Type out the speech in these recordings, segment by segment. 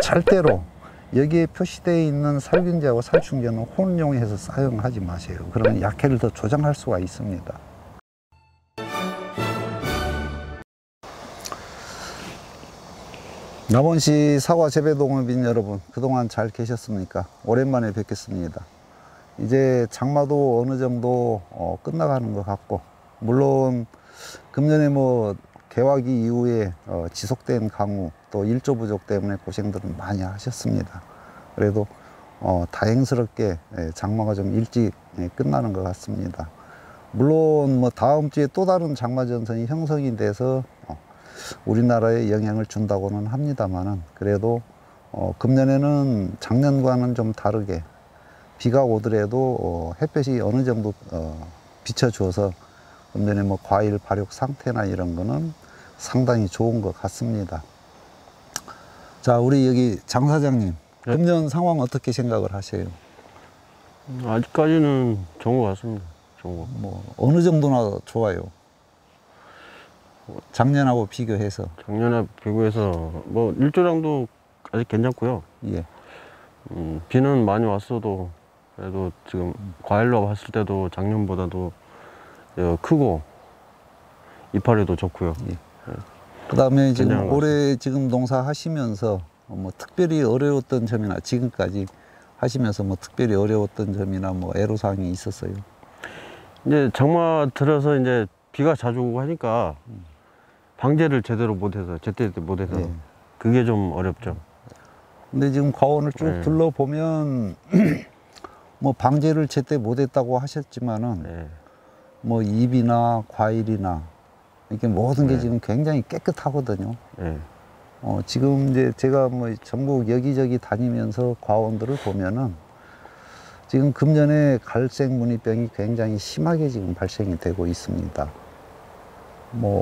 절대로 여기에 표시되어 있는 살균제하고 살충제는 혼용해서 사용하지 마세요. 그러면 약해를 더 조장할 수가 있습니다. 남원시 사과 재배 동업인 여러분, 그동안 잘 계셨습니까? 오랜만에 뵙겠습니다. 이제 장마도 어느 정도 끝나가는 것 같고, 물론 금년에 개화기 이후에 지속된 강우 또 일조 부족 때문에 고생들은 많이 하셨습니다. 그래도 다행스럽게 장마가 좀 일찍 끝나는 것 같습니다. 물론 다음 주에 또 다른 장마 전선이 형성이 돼서 우리나라에 영향을 준다고는 합니다만은, 그래도 금년에는 작년과는 좀 다르게 비가 오더라도 햇볕이 어느 정도 비춰주어서 금년에 과일 발육 상태나 이런 거는 상당히 좋은 것 같습니다. 자, 우리 여기 장 사장님, 네. 금년 상황 어떻게 생각을 하세요? 아직까지는 좋은 것 같습니다. 좋은 거. 어느 정도나 좋아요? 작년하고 비교해서. 작년에 비교해서 일조량도 아직 괜찮고요. 예. 비는 많이 왔어도 그래도 지금 과일로 봤을 때도 작년보다도 크고 이파리도 좋고요. 예. 그 다음에 지금 올해 지금 농사 하시면서 특별히 어려웠던 점이나 지금까지 하시면서 특별히 어려웠던 점이나 애로사항이 있었어요? 이제 장마 들어서 이제 비가 자주 오고 하니까 방제를 제대로 못해서 제때 못해서 예. 그게 좀 어렵죠. 근데 지금 과원을 쭉 네. 둘러보면 방제를 제때 못했다고 하셨지만은 네. 잎이나 과일이나 이렇게 모든 게 네. 지금 굉장히 깨끗하거든요. 네. 지금 이제 제가 전국 여기저기 다니면서 과원들을 보면은 지금 금년에 갈색 무늬병이 굉장히 심하게 지금 발생이 되고 있습니다.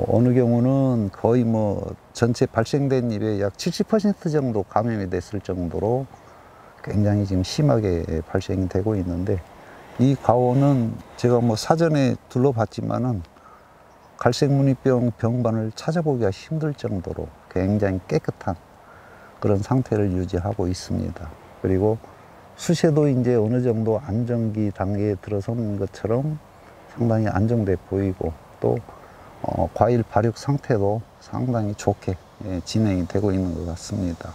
어느 경우는 거의 전체 발생된 잎의 약 70% 정도 감염이 됐을 정도로 굉장히 지금 심하게 발생이 되고 있는데, 이 과원은 제가 사전에 둘러봤지만은 갈색 무늬병 병반을 찾아보기가 힘들 정도로 굉장히 깨끗한 그런 상태를 유지하고 있습니다. 그리고 수세도 이제 어느 정도 안정기 단계에 들어선 것처럼 상당히 안정돼 보이고, 또 과일 발육 상태도 상당히 좋게 진행이 되고 있는 것 같습니다.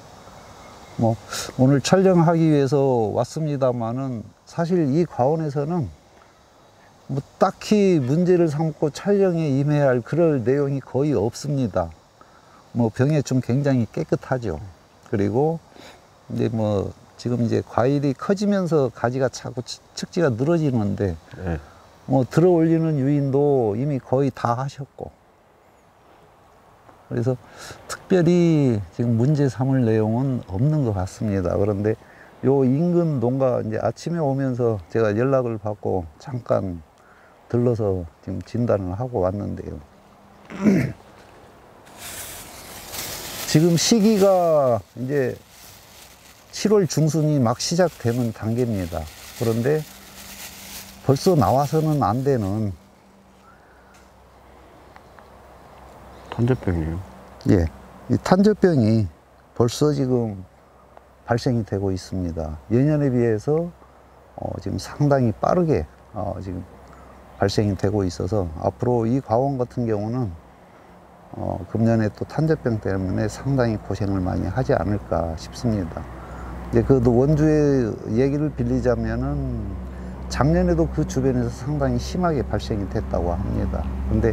오늘 촬영하기 위해서 왔습니다만은 사실 이 과원에서는 딱히 문제를 삼고 촬영에 임해야 할 그럴 내용이 거의 없습니다. 병에 좀 굉장히 깨끗하죠. 그리고 이제 지금 이제 과일이 커지면서 가지가 차고 측지가 늘어지는데, 네. 들어 올리는 유인도 이미 거의 다 하셨고, 그래서 특별히 지금 문제 삼을 내용은 없는 것 같습니다. 그런데 요 인근 농가 이제 아침에 오면서 제가 연락을 받고 잠깐 들러서 지금 진단을 하고 왔는데요. 지금 시기가 이제 7월 중순이 막 시작되는 단계입니다. 그런데 벌써 나와서는 안 되는 탄저병이에요. 예, 이 탄저병이 벌써 지금 발생이 되고 있습니다. 예년에 비해서 지금 상당히 빠르게 지금 발생이 되고 있어서 앞으로 이 과원 같은 경우는 금년에 또 탄저병 때문에 상당히 고생을 많이 하지 않을까 싶습니다. 이제 그 원주의 얘기를 빌리자면은 작년에도 그 주변에서 상당히 심하게 발생이 됐다고 합니다. 근데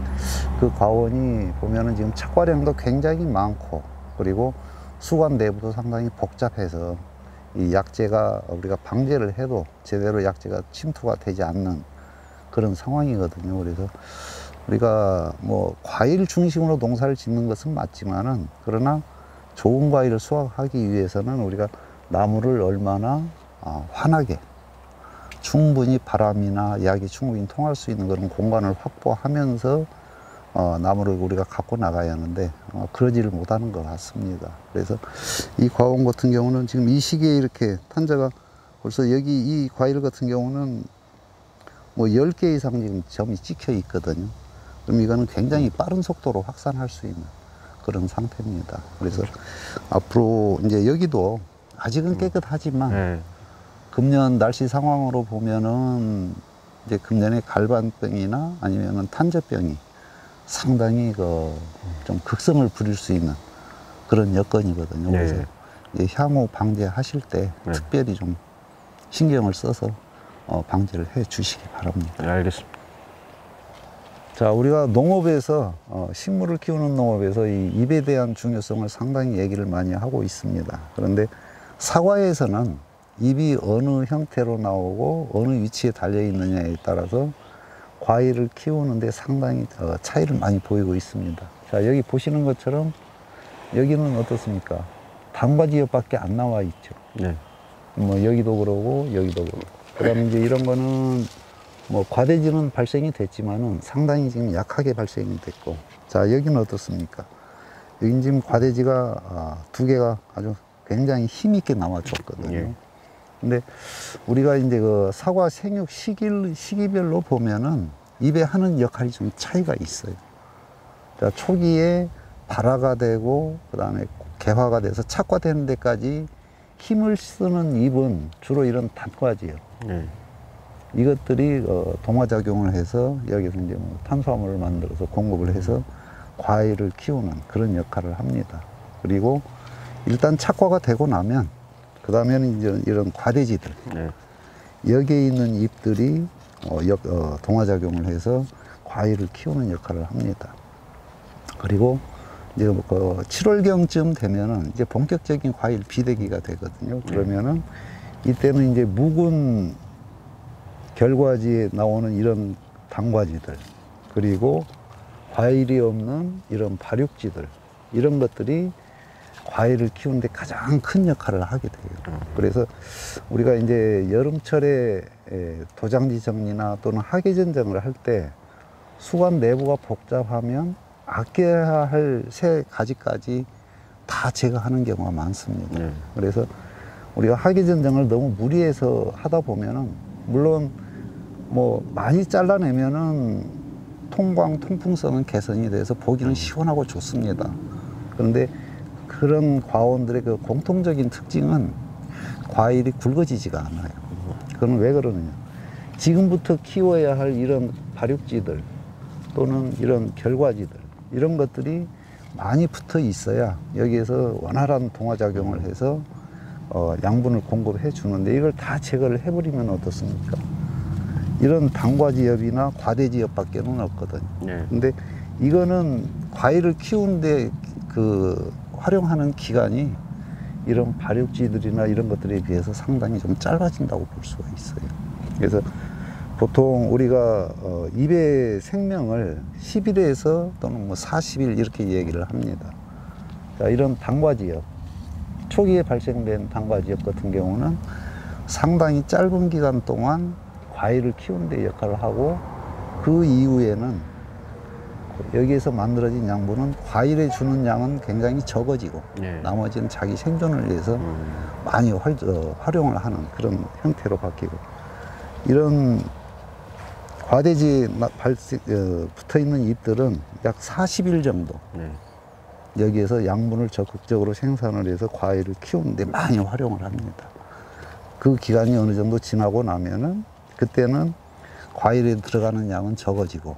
그 과원이 보면은 지금 착과량도 굉장히 많고, 그리고 수관 내부도 상당히 복잡해서 이 약재가 우리가 방제를 해도 제대로 약재가 침투가 되지 않는 그런 상황이거든요. 그래서 우리가 과일 중심으로 농사를 짓는 것은 맞지만은, 그러나 좋은 과일을 수확하기 위해서는 우리가 나무를 얼마나 환하게 충분히 바람이나 약이 충분히 통할 수 있는 그런 공간을 확보하면서 나무를 우리가 갖고 나가야 하는데 그러지를 못하는 것 같습니다. 그래서 이 과원 같은 경우는 지금 이 시기에 이렇게 탄저가 벌써 여기 이 과일 같은 경우는 10개 이상 지금 점이 찍혀 있거든요. 그럼 이거는 굉장히 빠른 속도로 확산할 수 있는 그런 상태입니다. 그래서 앞으로 이제 여기도 아직은 깨끗하지만 네. 금년 날씨 상황으로 보면은 이제 금년에 갈반병이나 아니면은 탄저병이 상당히 좀 극성을 부릴 수 있는 그런 여건이거든요. 네. 그래서 이제 향후 방제하실 때 네. 특별히 좀 신경을 써서 방제를 해 주시기 바랍니다. 네, 알겠습니다. 자, 우리가 농업에서 식물을 키우는 농업에서 이 잎에 대한 중요성을 상당히 얘기를 많이 하고 있습니다. 그런데 사과에서는 잎이 어느 형태로 나오고 어느 위치에 달려 있느냐에 따라서 과일을 키우는데 상당히 차이를 많이 보이고 있습니다. 자, 여기 보시는 것처럼 여기는 어떻습니까? 단과지엽밖에 안 나와 있죠. 네. 뭐 여기도 그러고 여기도 그러고. 그다음에 이제 이런 거는 뭐 과대지는 발생이 됐지만은 상당히 지금 약하게 발생이 됐고, 자, 여기는 어떻습니까? 여기 지금 과대지가 두 개가 아주 굉장히 힘있게 나와줬거든요. 예. 근데 우리가 이제 그 사과 생육 시기별로 보면은 잎에 하는 역할이 좀 차이가 있어요. 자, 초기에 발화가 되고 그다음에 개화가 돼서 착화되는 데까지 힘을 쓰는 잎은 주로 이런 단과지예요. 네. 이것들이 동화작용을 해서 여기서 이제 뭐 탄수화물을 만들어서 공급을 해서 과일을 키우는 그런 역할을 합니다. 그리고 일단 착화가 되고 나면 그 다음에는 이제 이런 과대지들, 네. 여기에 있는 잎들이 동화작용을 해서 과일을 키우는 역할을 합니다. 그리고 이제 그 7월경쯤 되면은 이제 본격적인 과일 비대기가 되거든요. 그러면은 이때는 이제 묵은 결과지에 나오는 이런 단과지들, 그리고 과일이 없는 이런 발육지들, 이런 것들이 과일을 키우는데 가장 큰 역할을 하게 돼요. 그래서 우리가 이제 여름철에 도장지 정리나 또는 학예전정을 할 때 수관 내부가 복잡하면 아껴야 할 세 가지까지 다 제거하는 경우가 많습니다. 네. 그래서 우리가 학예전정을 너무 무리해서 하다 보면은 물론 뭐 많이 잘라내면은 통풍성은 개선이 돼서 보기는 시원하고 좋습니다. 그런데 그런 과원들의 그 공통적인 특징은 과일이 굵어지지가 않아요. 그건 왜 그러느냐? 지금부터 키워야 할 이런 발육지들 또는 이런 결과지들, 이런 것들이 많이 붙어 있어야 여기에서 원활한 동화작용을 해서 양분을 공급해 주는데, 이걸 다 제거를 해버리면 어떻습니까? 이런 단과지엽이나 과대지엽밖에는 없거든요. 네. 근데 이거는 과일을 키우는데 활용하는 기간이 이런 발육지들이나 이런 것들에 비해서 상당히 좀 짧아진다고 볼 수가 있어요. 그래서 보통 우리가 잎의 생명을 10일에서 또는 뭐 40일 이렇게 얘기를 합니다. 자, 이런 단과지엽, 초기에 발생된 단과지엽 같은 경우는 상당히 짧은 기간 동안 과일을 키우는 데 역할을 하고, 그 이후에는 여기에서 만들어진 양분은 과일에 주는 양은 굉장히 적어지고 네. 나머지는 자기 생존을 위해서 많이 활용을 하는 그런 형태로 바뀌고, 이런 과대지에 붙어있는 잎들은 약 40일 정도 네. 여기에서 양분을 적극적으로 생산을 해서 과일을 키우는데 많이 활용을 합니다. 그 기간이 어느 정도 지나고 나면은 그때는 과일에 들어가는 양은 적어지고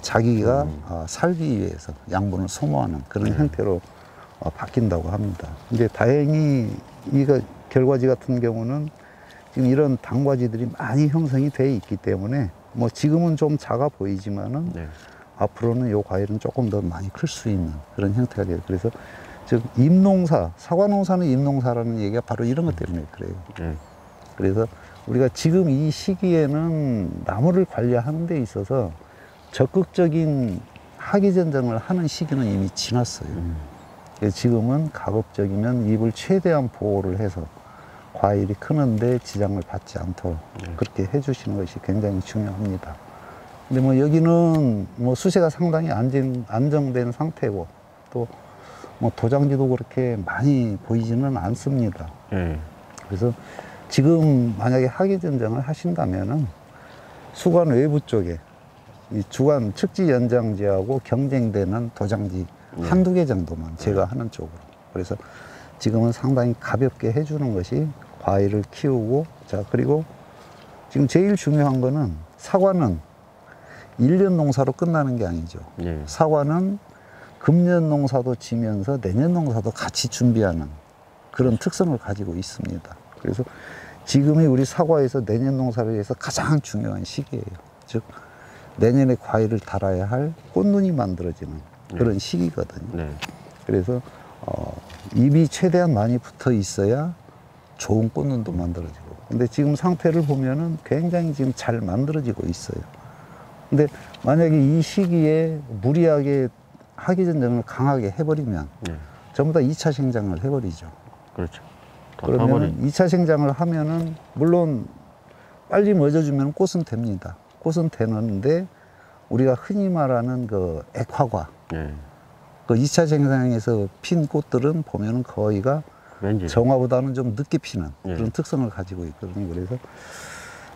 자기가 살기 위해서 양분을 소모하는 그런 형태로 바뀐다고 합니다. 근데 다행히 이거 결과지 같은 경우는 지금 이런 단과지들이 많이 형성이 돼 있기 때문에 뭐 지금은 좀 작아 보이지만은 네. 앞으로는 이 과일은 조금 더 많이 클 수 있는 그런 형태가 돼요. 그래서 즉 잎농사, 사과농사는 잎농사라는 얘기가 바로 이런 것 때문에 그래요. 네. 그래서 우리가 지금 이 시기에는 나무를 관리하는 데 있어서 적극적인 학예전정을 하는 시기는 이미 지났어요. 그래서 지금은 가급적이면 잎을 최대한 보호를 해서 과일이 크는데 지장을 받지 않도록 그렇게 해주시는 것이 굉장히 중요합니다. 근데 뭐 여기는 뭐 수세가 상당히 안정된 상태고, 또 뭐 도장지도 그렇게 많이 보이지는 않습니다. 그래서 지금 만약에 학예전정을 하신다면은 수관 외부 쪽에 이 주간 측지 연장지하고 경쟁되는 도장지 한두 개 정도만 제거하는 쪽으로. 그래서 지금은 상당히 가볍게 해주는 것이 과일을 키우고, 자, 그리고 지금 제일 중요한 거는 사과는 1년 농사로 끝나는 게 아니죠. 예. 사과는 금년 농사도 지면서 내년 농사도 같이 준비하는 그런 특성을 가지고 있습니다. 그래서 지금이 우리 사과에서 내년 농사를 위해서 가장 중요한 시기예요. 즉 내년에 과일을 달아야 할 꽃눈이 만들어지는 그런 시기거든요. 네. 그래서 잎이 최대한 많이 붙어 있어야 좋은 꽃눈도 만들어지고. 근데 지금 상태를 보면은 굉장히 지금 잘 만들어지고 있어요. 근데 만약에 이 시기에 무리하게 학예전쟁을 강하게 해버리면 네. 전부 다 2차 생장을 해버리죠. 그렇죠. 다 그러면 타버린. 2차 생장을 하면은 물론 빨리 맺어주면 꽃은 됩니다. 꽃은 되는데 우리가 흔히 말하는 그 액화과, 네. 그 2차 생장에서 핀 꽃들은 보면은 거의가 왠지. 정화보다는 좀 늦게 피는 예. 그런 특성을 가지고 있거든요. 그래서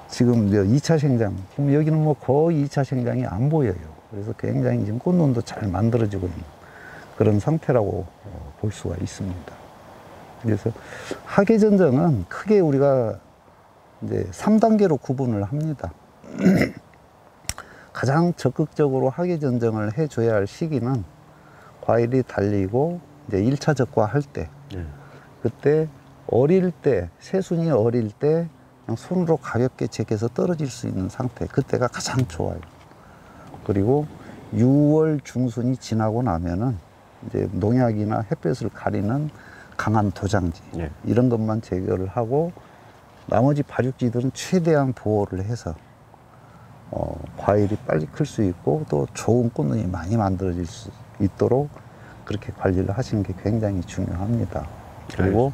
지금 이제 2차 생장, 그럼 여기는 뭐 거의 2차 생장이 안 보여요. 그래서 굉장히 지금 꽃눈도 잘 만들어지고 있는 그런 상태라고 볼 수가 있습니다. 그래서 학예전정은 크게 우리가 이제 3단계로 구분을 합니다. 가장 적극적으로 학예전정을 해줘야 할 시기는 과일이 달리고 이제 1차 적과할 때, 네. 그때 어릴 때, 새순이 어릴 때 그냥 손으로 가볍게 제껴서 떨어질 수 있는 상태, 그때가 가장 좋아요. 그리고 6월 중순이 지나고 나면은 이제 농약이나 햇볕을 가리는 강한 도장지, 네. 이런 것만 제거를 하고 나머지 발육지들은 최대한 보호를 해서 과일이 빨리 클 수 있고 또 좋은 꽃눈이 많이 만들어질 수 있도록 그렇게 관리를 하시는 게 굉장히 중요합니다. 그리고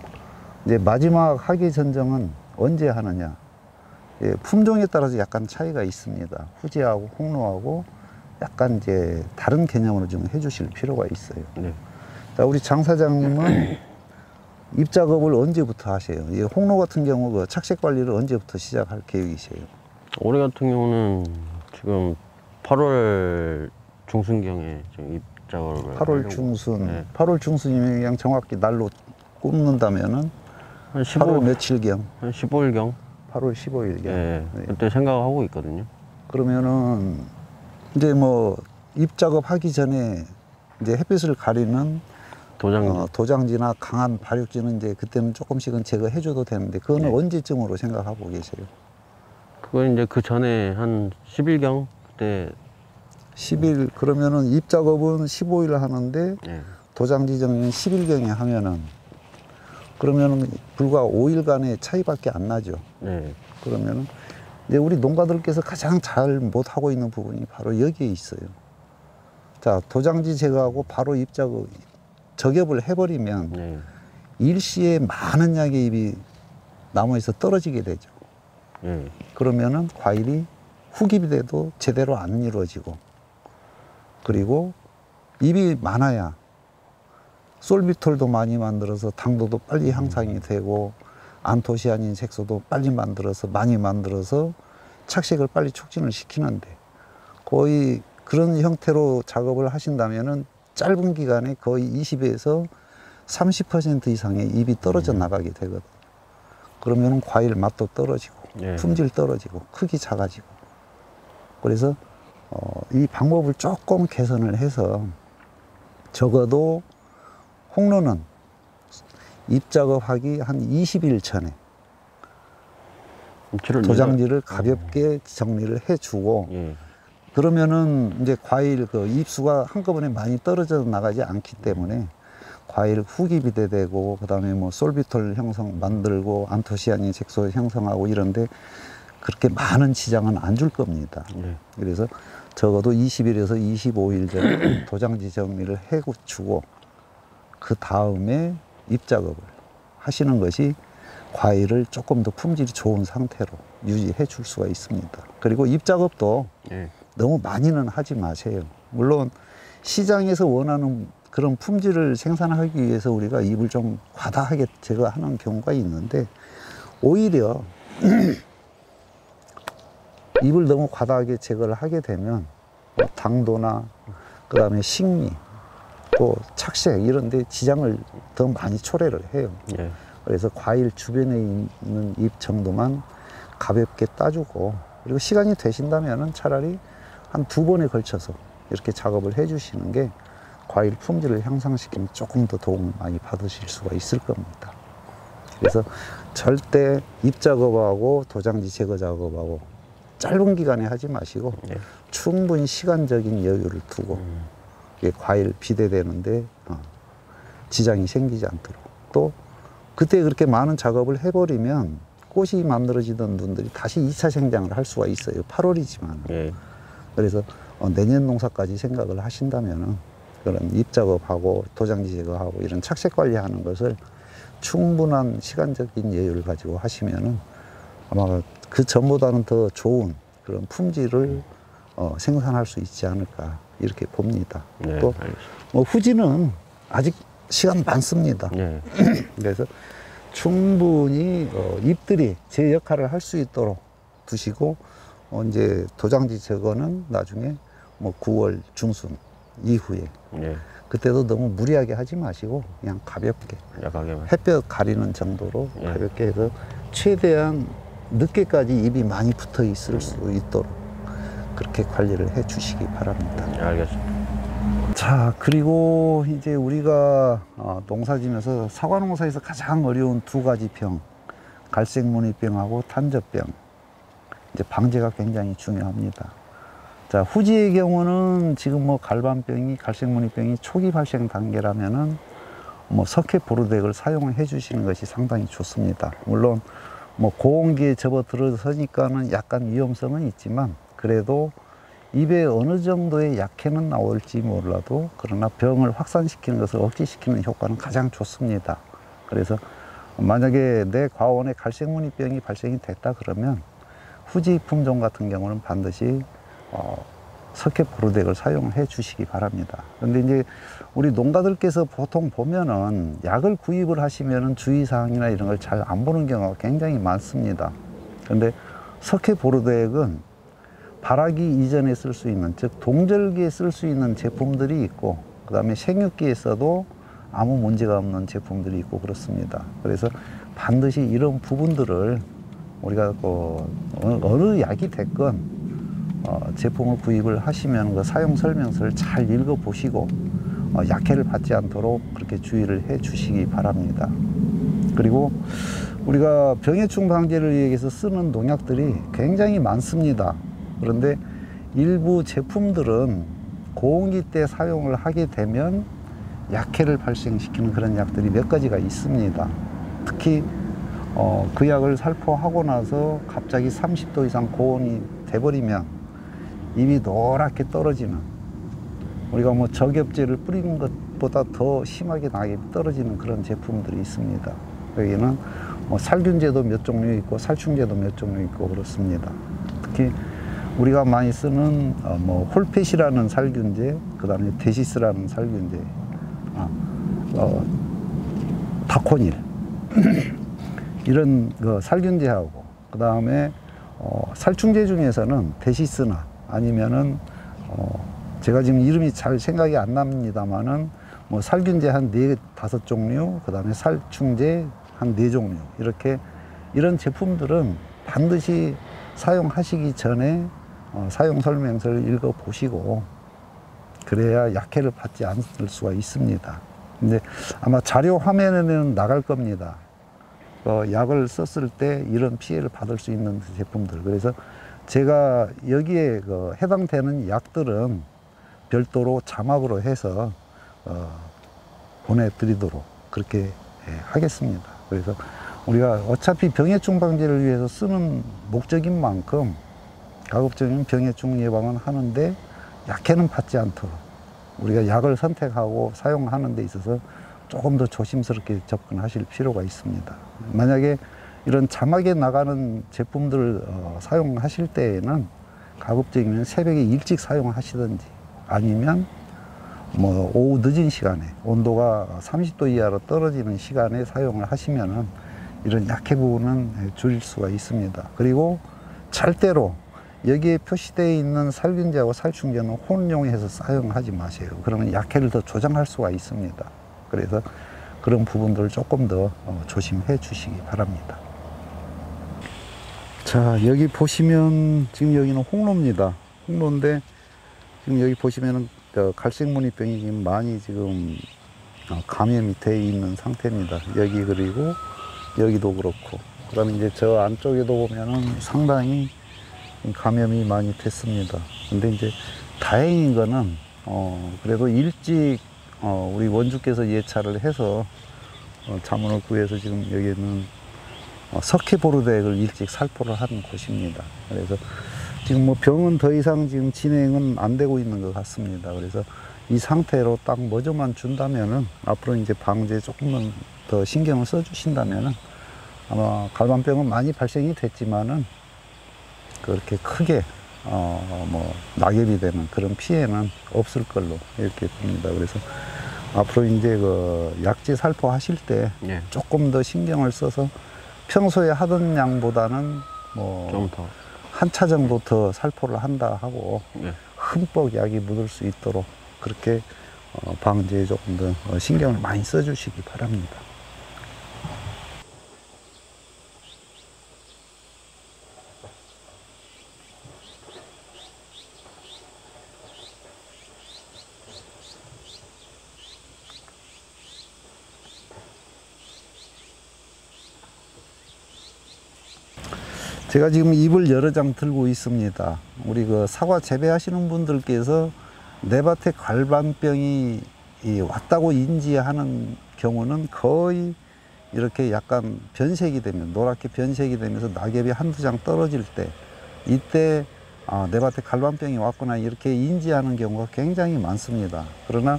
이제 마지막 학예전정은 언제 하느냐? 예, 품종에 따라서 약간 차이가 있습니다. 후지하고 홍로하고 약간 이제 다른 개념으로 좀 해주실 필요가 있어요. 네. 자, 우리 장 사장님은 잎 작업을 언제부터 하세요? 이 홍로 같은 경우 그 착색 관리를 언제부터 시작할 계획이세요? 올해 같은 경우는 지금 8월 중순경에 지금 입 작업을 8월 하려고. 중순, 네. 8월 중순이면 그냥 정확히 날로 꼽는다면은 한 8월 며칠경? 한 15일경. 8월 15일경. 예. 네. 그때 생각하고 있거든요. 그러면은 이제 뭐 잎 작업하기 전에 이제 햇빛을 가리는 도장. 도장지나 강한 발육지는 이제 그때는 조금씩은 제거해줘도 되는데 그거는 네. 언제쯤으로 생각하고 계세요? 그건 이제 그 전에 한 10일경 그때. 10일, 그러면은 잎 작업은 15일 하는데 예. 도장 지정은 10일경에 하면은 그러면은 불과 5일간의 차이밖에 안 나죠. 네. 그러면은 이제 우리 농가들께서 가장 잘 못하고 있는 부분이 바로 여기에 있어요. 자, 도장지 제거하고 바로 잎 작업, 저ገብ을 해버리면 네. 일시에 많은 양의 잎이 나무에서 떨어지게 되죠. 예. 그러면은 과일이 후깁이 돼도 제대로 안 이루어지고, 그리고 잎이 많아야 솔비톨도 많이 만들어서 당도도 빨리 향상이 되고 안토시아닌 색소도 빨리 만들어서 많이 만들어서 착색을 빨리 촉진을 시키는데, 거의 그런 형태로 작업을 하신다면은 짧은 기간에 거의 20에서 30% 이상의 잎이 떨어져 나가게 되거든. 그러면 과일 맛도 떨어지고 예. 품질 떨어지고 크기 작아지고. 그래서 이 방법을 조금 개선을 해서 적어도 홍로는 잎 작업하기 한 20일 전에 도장지를 가볍게 정리를 해주고, 예. 그러면은 이제 과일 그 잎수가 한꺼번에 많이 떨어져 나가지 않기 때문에 과일 후기비 되고, 그 다음에 뭐 솔비톨 형성 만들고 안토시아닌 색소 형성하고 이런데 그렇게 많은 지장은 안 줄 겁니다. 예. 그래서 적어도 20일에서 25일 전에 도장지 정리를 해주고 그 다음에 잎 작업을 하시는 것이 과일을 조금 더 품질이 좋은 상태로 유지해 줄 수가 있습니다. 그리고 잎 작업도 예. 너무 많이는 하지 마세요. 물론 시장에서 원하는 그런 품질을 생산하기 위해서 우리가 잎을 좀 과다하게 제거하는 경우가 있는데, 오히려 잎을 너무 과다하게 제거를 하게 되면 당도나 그 다음에 식미, 또 착색 이런 데 지장을 더 많이 초래를 해요. 예. 그래서 과일 주변에 있는 잎 정도만 가볍게 따주고, 그리고 시간이 되신다면은 차라리 한 2번에 걸쳐서 이렇게 작업을 해 주시는 게 과일 품질을 향상시키면 조금 더 도움을 많이 받으실 수가 있을 겁니다. 그래서 절대 잎 작업하고 도장지 제거 작업하고 짧은 기간에 하지 마시고 예. 충분히 시간적인 여유를 두고 이게 과일 비대되는데 지장이 생기지 않도록, 또 그때 그렇게 많은 작업을 해버리면 꽃이 만들어지던 분들이 다시 2차 생장을 할 수가 있어요. 8월이지만. 예. 그래서 내년 농사까지 생각을 하신다면은 그런 잎 작업하고 도장지 제거하고 이런 착색 관리하는 것을 충분한 시간적인 여유를 가지고 하시면은 아마 그 전보다는 더 좋은 그런 품질을 생산할 수 있지 않을까 이렇게 봅니다. 네, 또 알겠습니다. 후지는 아직 시간 많습니다. 예. 그래서 충분히 잎들이 제 역할을 할 수 있도록 두시고, 이제 도장지 제거는 나중에 뭐 9월 중순 이후에, 예. 그때도 너무 무리하게 하지 마시고 그냥 가볍게 약하게만. 햇볕 가리는 정도로 예. 가볍게 해서 최대한 늦게까지 잎이 많이 붙어 있을 수 있도록 그렇게 관리를 해 주시기 바랍니다. 예, 알겠습니다. 자, 그리고 이제 우리가 농사 지면서 사과 농사에서 가장 어려운 2가지 병, 갈색무늬병하고 탄저병, 이제 방제가 굉장히 중요합니다. 자, 후지의 경우는 지금 뭐 갈반병이, 갈색무늬병이 초기 발생 단계라면은 뭐 석회보르덱을 사용해 주시는 것이 상당히 좋습니다. 물론 뭐 고온기에 접어들어서니까는 약간 위험성은 있지만, 그래도 입에 어느 정도의 약해는 나올지 몰라도 그러나 병을 확산시키는 것을 억제시키는 효과는 가장 좋습니다. 그래서 만약에 내 과원에 갈색무늬병이 발생이 됐다 그러면 후지 품종 같은 경우는 반드시 석회보르덱을 사용해 주시기 바랍니다. 그런데 이제 우리 농가들께서 보통 보면은 약을 구입을 하시면은 주의사항이나 이런 걸 잘 안 보는 경우가 굉장히 많습니다. 그런데 석회보르덱은 발화기 이전에 쓸 수 있는, 즉 동절기에 쓸 수 있는 제품들이 있고, 그 다음에 생육기에 써도 아무 문제가 없는 제품들이 있고 그렇습니다. 그래서 반드시 이런 부분들을 우리가 어느 약이 됐건 제품을 구입을 하시면 그 사용 설명서를 잘 읽어 보시고 약해를 받지 않도록 그렇게 주의를 해 주시기 바랍니다. 그리고 우리가 병해충 방제를 위해서 쓰는 농약들이 굉장히 많습니다. 그런데 일부 제품들은 고온기 때 사용을 하게 되면 약해를 발생시키는 그런 약들이 몇 가지가 있습니다. 특히 그 약을 살포하고 나서 갑자기 30도 이상 고온이 돼버리면 잎이 노랗게 떨어지는, 우리가 뭐 적엽제를 뿌리는 것보다 더 심하게 낙엽이 떨어지는 그런 제품들이 있습니다. 여기는 뭐 살균제도 몇 종류 있고 살충제도 몇 종류 있고 그렇습니다. 특히 우리가 많이 쓰는 뭐 홀펫이라는 살균제, 그 다음에 데시스라는 살균제, 다코닐 이런 살균제하고, 그 다음에 살충제 중에서는 데시스나 아니면은 제가 지금 이름이 잘 생각이 안 납니다만은 뭐 살균제 한 4-5종류, 그 다음에 살충제 한 4종류, 이렇게 이런 제품들은 반드시 사용하시기 전에 사용 설명서를 읽어 보시고 그래야 약해를 받지 않을 수가 있습니다. 근데 아마 자료 화면에는 나갈 겁니다. 약을 썼을 때 이런 피해를 받을 수 있는 제품들. 그래서 제가 여기에 해당되는 약들은 별도로 자막으로 해서 보내드리도록 그렇게 하겠습니다. 그래서 우리가 어차피 병해충 방제를 위해서 쓰는 목적인 만큼 가급적이면 병해충 예방은 하는데 약해는 받지 않도록 우리가 약을 선택하고 사용하는 데 있어서 조금 더 조심스럽게 접근하실 필요가 있습니다. 만약에 이런 자막에 나가는 제품들을 사용하실 때에는 가급적이면 새벽에 일찍 사용하시든지 아니면 뭐 오후 늦은 시간에 온도가 30도 이하로 떨어지는 시간에 사용을 하시면은 이런 약해 부분은 줄일 수가 있습니다. 그리고 절대로 여기에 표시되어 있는 살균제하고 살충제는 혼용해서 사용하지 마세요. 그러면 약해를 더 조장할 수가 있습니다. 그래서 그런 부분들을 조금 더 조심해 주시기 바랍니다. 자, 여기 보시면 지금 여기는 홍로입니다. 홍로인데 지금 여기 보시면은 갈색무늬병이 지금 많이 지금 감염이 되어 있는 상태입니다. 여기 그리고 여기도 그렇고, 그다음에 이제 저 안쪽에도 보면은 상당히 감염이 많이 됐습니다. 근데 이제 다행인 거는 그래도 일찍 우리 원주께서 예찰을 해서 자문을 구해서 지금 여기는 석회보루덱을 일찍 살포를 한 곳입니다. 그래서 지금 뭐 병은 더 이상 지금 진행은 안 되고 있는 것 같습니다. 그래서 이 상태로 딱 뭐저만 준다면은 앞으로 이제 방제에 조금만 더 신경을 써 주신다면은 아마 갈반병은 많이 발생이 됐지만은 그렇게 크게 뭐 낙엽이 되는 그런 피해는 없을 걸로 이렇게 봅니다. 그래서 앞으로 이제 그 약지 살포하실 때 예. 조금 더 신경을 써서 평소에 하던 양보다는 뭐 좀 더. 한 차 정도 더 살포를 한다 하고 예. 흠뻑 약이 묻을 수 있도록 그렇게 방제에 조금 더 신경을 많이 써주시기 바랍니다. 제가 지금 잎을 여러 장 들고 있습니다. 우리 그 사과 재배하시는 분들께서 내 밭에 갈반병이 왔다고 인지하는 경우는 거의 이렇게 약간 변색이 되면, 노랗게 변색이 되면서 낙엽이 한두 장 떨어질 때, 이때 내 밭에 갈반병이 왔구나 이렇게 인지하는 경우가 굉장히 많습니다. 그러나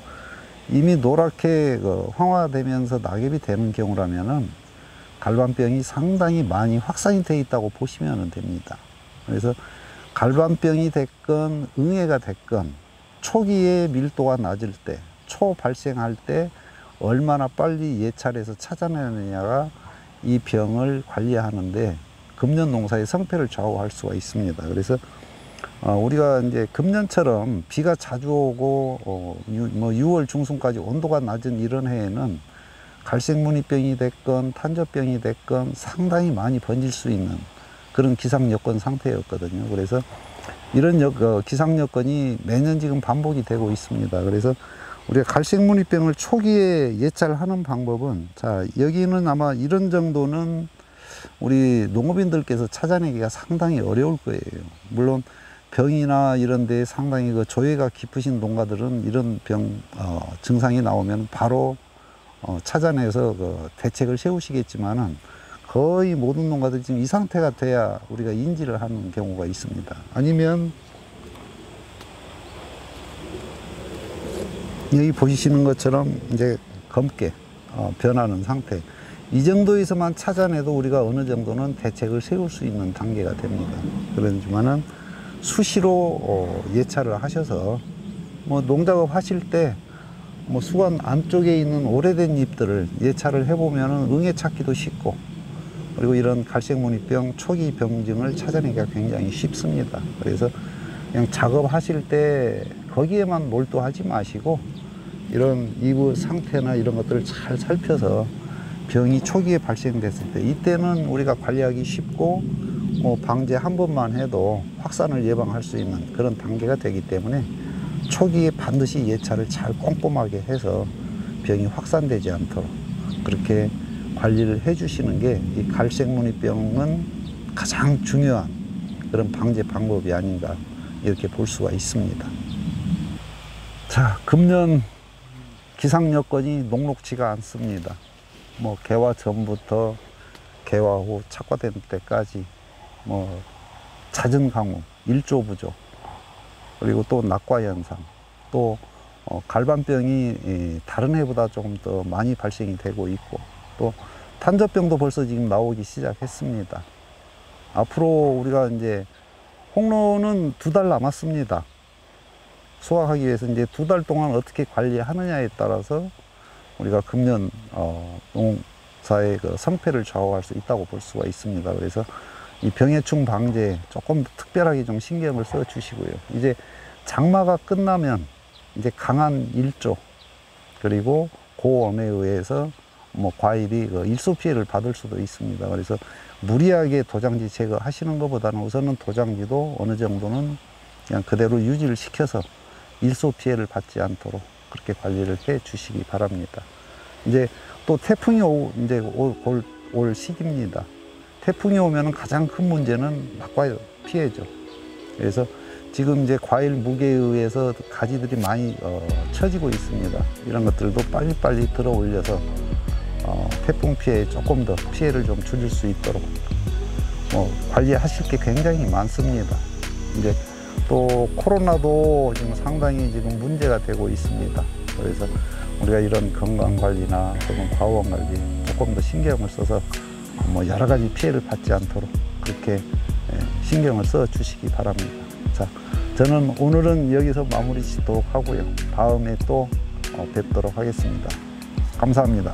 이미 노랗게 황화되면서 낙엽이 되는 경우라면은 갈반병이 상당히 많이 확산이 되어 있다고 보시면 됩니다. 그래서 갈반병이 됐건 응애가 됐건 초기에 밀도가 낮을 때, 초 발생할 때 얼마나 빨리 예찰해서 찾아내느냐가 이 병을 관리하는데 금년 농사의 성패를 좌우할 수가 있습니다. 그래서 우리가 이제 금년처럼 비가 자주 오고 뭐 6월 중순까지 온도가 낮은 이런 해에는 갈색무늬병이 됐건 탄저병이 됐건 상당히 많이 번질 수 있는 그런 기상 여건 상태였거든요. 그래서 이런 기상 여건이 매년 지금 반복이 되고 있습니다. 그래서 우리가 갈색무늬병을 초기에 예찰하는 방법은, 자, 여기는 아마 이런 정도는 우리 농업인들께서 찾아내기가 상당히 어려울 거예요. 물론 병이나 이런 데 상당히 그 조예가 깊으신 농가들은 이런 병 증상이 나오면 바로 찾아내서 그 대책을 세우시겠지만은 거의 모든 농가들이 지금 이 상태가 돼야 우리가 인지를 하는 경우가 있습니다. 아니면 여기 보시는 것처럼 이제 검게 변하는 상태, 이 정도에서만 찾아내도 우리가 어느 정도는 대책을 세울 수 있는 단계가 됩니다. 그렇지만은 수시로 예찰을 하셔서 뭐 농작업 하실 때 뭐 수관 안쪽에 있는 오래된 잎들을 예찰을 해보면은 응애 찾기도 쉽고, 그리고 이런 갈색무늬병 초기 병증을 찾아내기가 굉장히 쉽습니다. 그래서 그냥 작업하실 때 거기에만 몰두하지 마시고 이런 잎의 상태나 이런 것들을 잘 살펴서 병이 초기에 발생됐을 때, 이때는 우리가 관리하기 쉽고 뭐 방제 한 번만 해도 확산을 예방할 수 있는 그런 단계가 되기 때문에 초기에 반드시 예찰을 잘 꼼꼼하게 해서 병이 확산되지 않도록 그렇게 관리를 해 주시는 게 이 갈색무늬병은 가장 중요한 그런 방제 방법이 아닌가 이렇게 볼 수가 있습니다. 자, 금년 기상 여건이 녹록지가 않습니다. 뭐 개화 전부터 개화 후 착과된 때까지 뭐 잦은 강우, 일조 부족, 그리고 또 낙과 현상, 또 갈반병이 다른 해보다 조금 더 많이 발생이 되고 있고, 또 탄저병도 벌써 지금 나오기 시작했습니다. 앞으로 우리가 이제 홍로는 2달 남았습니다. 수확하기 위해서 이제 2달 동안 어떻게 관리하느냐에 따라서 우리가 금년 농사의 그 성패를 좌우할 수 있다고 볼 수가 있습니다. 그래서 이 병해충 방제에 조금 더 특별하게 좀 신경을 써 주시고요. 이제 장마가 끝나면 이제 강한 일조 그리고 고온에 의해서 뭐 과일이 그 일소 피해를 받을 수도 있습니다. 그래서 무리하게 도장지 제거하시는 것보다는 우선은 도장지도 어느 정도는 그냥 그대로 유지를 시켜서 일소 피해를 받지 않도록 그렇게 관리를 해 주시기 바랍니다. 이제 또 태풍이 이제 올 시기입니다. 태풍이 오면 가장 큰 문제는 막과일 피해죠. 그래서 지금 이제 과일 무게에 의해서 가지들이 많이 처지고 있습니다. 이런 것들도 빨리빨리 들어 올려서 태풍 피해에 조금 더 피해를 좀 줄일 수 있도록 관리하실 게 굉장히 많습니다. 이제 또 코로나도 지금 상당히 지금 문제가 되고 있습니다. 그래서 우리가 이런 건강 관리나 또는 과원 관리 조금 더 신경을 써서 뭐 여러 가지 피해를 받지 않도록 그렇게 신경을 써 주시기 바랍니다. 자, 저는 오늘은 여기서 마무리 짓도록 하고요. 다음에 또 뵙도록 하겠습니다. 감사합니다.